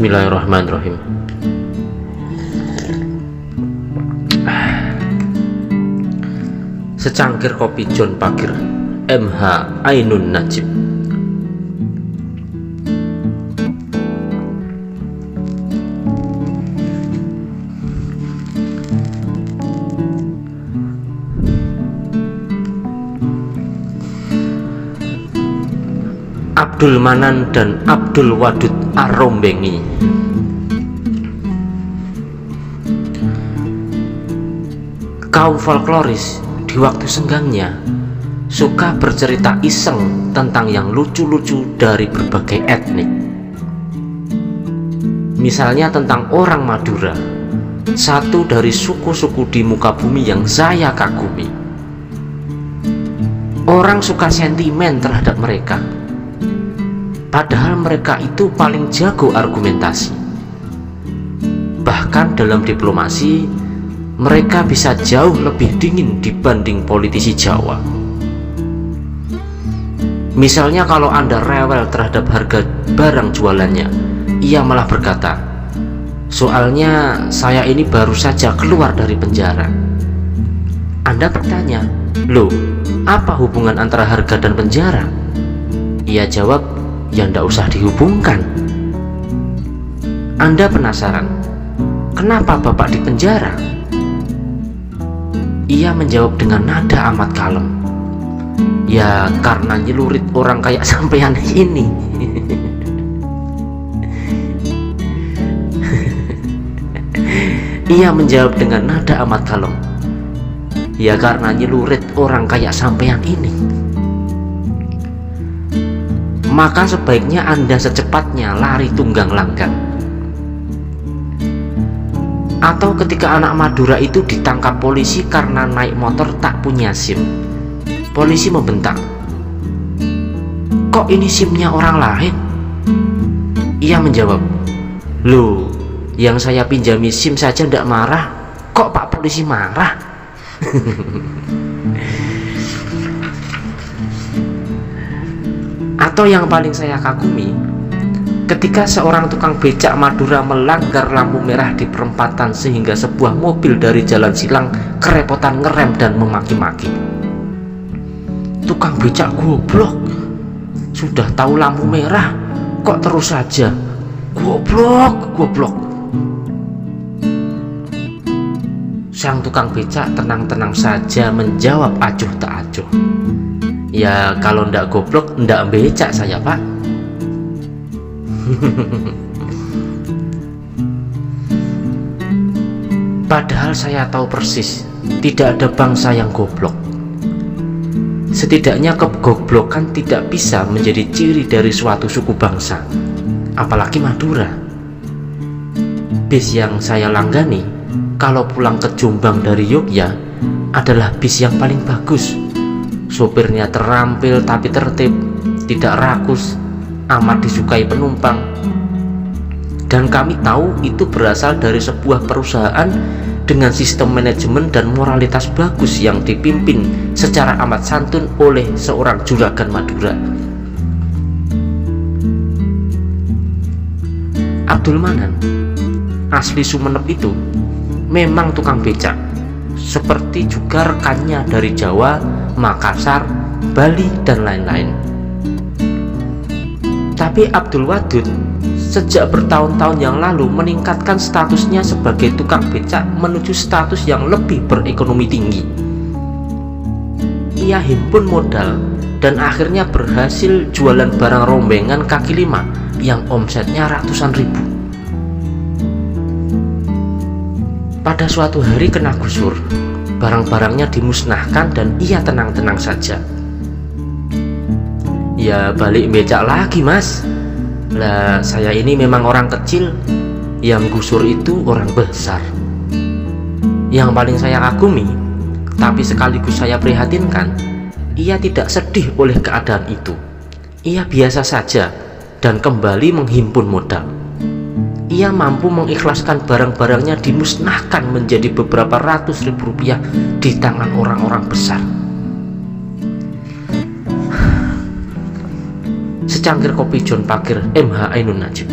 Bismillahirrahmanirrahim. Secangkir kopi John Pakir, MH Ainun Najib. Abdul Manan dan Abdul Wadud Arombengi. Kaum folkloris di waktu senggangnya suka bercerita iseng tentang yang lucu-lucu dari berbagai etnik. Misalnya tentang orang Madura, satu dari suku-suku di muka bumi yang saya kagumi. Orang suka sentimen terhadap mereka, padahal mereka itu paling jago argumentasi. Bahkan dalam diplomasi, mereka bisa jauh lebih dingin dibanding politisi Jawa. Misalnya kalau Anda rewel terhadap harga barang jualannya, ia malah berkata, "Soalnya saya ini baru saja keluar dari penjara." Anda bertanya, "Loh, apa hubungan antara harga dan penjara?" Ia jawab, "Ya ndak usah dihubungkan." Anda penasaran, "Kenapa Bapak di penjara?" Ia menjawab dengan nada amat kalem, "Ya karena nyelurit orang kayak sampean ini." Ia menjawab dengan nada amat kalem, "Ya karena nyelurit orang kayak sampean ini." Maka sebaiknya Anda secepatnya lari tunggang langgang. Atau ketika anak Madura itu ditangkap polisi karena naik motor tak punya SIM, polisi membentak, "Kok ini SIM-nya orang lain?" Ia menjawab, "Loh, yang saya pinjami SIM saja ndak marah, kok Pak polisi marah?" Atau yang paling saya kagumi, ketika seorang tukang becak Madura melanggar lampu merah di perempatan sehingga sebuah mobil dari jalan silang kerepotan ngerem dan memaki-maki. "Tukang becak goblok, sudah tahu lampu merah kok terus saja, goblok, goblok." Sang tukang becak tenang-tenang saja menjawab acuh tak acuh, "Ya kalau ndak goblok ndak becak saya, Pak." Padahal saya tahu persis tidak ada bangsa yang goblok. Setidaknya kegoblokan tidak bisa menjadi ciri dari suatu suku bangsa, apalagi Madura. Bis yang saya langgani kalau pulang ke Jombang dari Yogyakarta adalah bis yang paling bagus. Sopirnya terampil tapi tertib, tidak rakus, amat disukai penumpang. Dan kami tahu itu berasal dari sebuah perusahaan dengan sistem manajemen dan moralitas bagus yang dipimpin secara amat santun oleh seorang juragan Madura. Abdul Manan, asli Sumenep itu, memang tukang becak, seperti juga rekannya dari Jawa, Makassar, Bali, dan lain-lain. Tapi Abdul Wadud sejak bertahun-tahun yang lalu meningkatkan statusnya sebagai tukang becak menuju status yang lebih berekonomi tinggi. Ia himpun modal dan akhirnya berhasil jualan barang rombengan kaki lima yang omsetnya ratusan ribu. Pada suatu hari kena gusur, barang-barangnya dimusnahkan dan ia tenang-tenang saja. "Ya balik becak lagi, Mas. Lah saya ini memang orang kecil, yang gusur itu orang besar." Yang paling saya kagumi, tapi sekaligus saya prihatinkan, ia tidak sedih oleh keadaan itu. Ia biasa saja dan kembali menghimpun modal. Ia mampu mengikhlaskan barang-barangnya dimusnahkan menjadi beberapa ratus ribu rupiah di tangan orang-orang besar. Secangkir kopi John Pakir, MH Ainun Najib.